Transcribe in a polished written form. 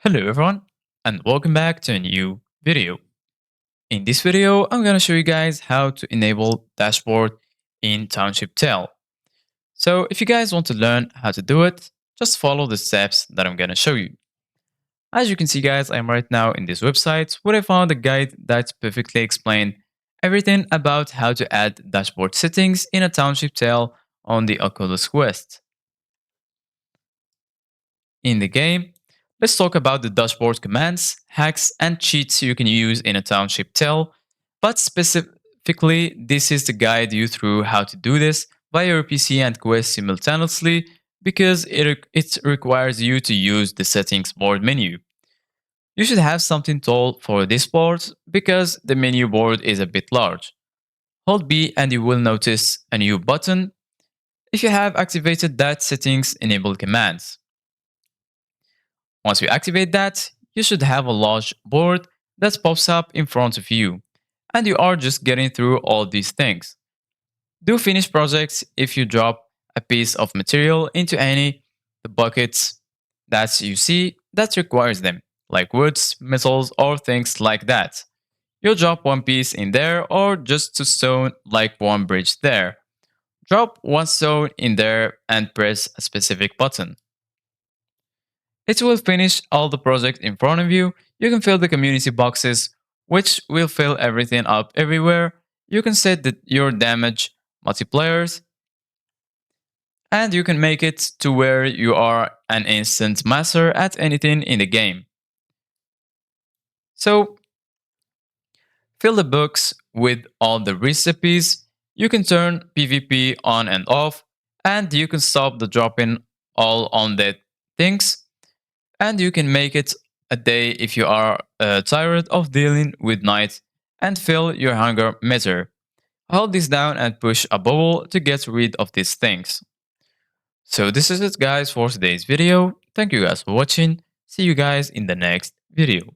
Hello everyone and welcome back to a new video. In this video, I'm going to show you guys how to enable dashboard in Township Tail. So if you guys want to learn how to do it, just follow the steps that I'm going to show you. As you can see guys, I'm right now in this website where I found a guide that perfectly explained everything about how to add dashboard settings in a Township Tail on the Oculus Quest. In the game, let's talk about the dashboard commands, hacks, and cheats you can use in a Township Tell. But specifically, this is to guide you through how to do this via your PC and Quest simultaneously because it requires you to use the settings board menu. You should have something tall for this board because the menu board is a bit large. Hold B and you will notice a new button if you have activated that settings enable commands. Once you activate that, you should have a large board that pops up in front of you, and you are just getting through all these things. Do finish projects if you drop a piece of material into any the buckets that you see that requires them, like woods, metals, or things like that. You'll drop one piece in there or just a stone like one bridge there. Drop one stone in there and press a specific button. It will finish all the project in front of you. You can fill the community boxes, which will fill everything up everywhere. You can set your damage multipliers, and you can make it to where you are an instant master at anything in the game. So, fill the books with all the recipes. You can turn PvP on and off, and you can stop the dropping all on the things. And you can make it a day if you are tired of dealing with night and fill your hunger meter. Hold this down and push a bubble to get rid of these things. So this is it guys for today's video. Thank you guys for watching. See you guys in the next video.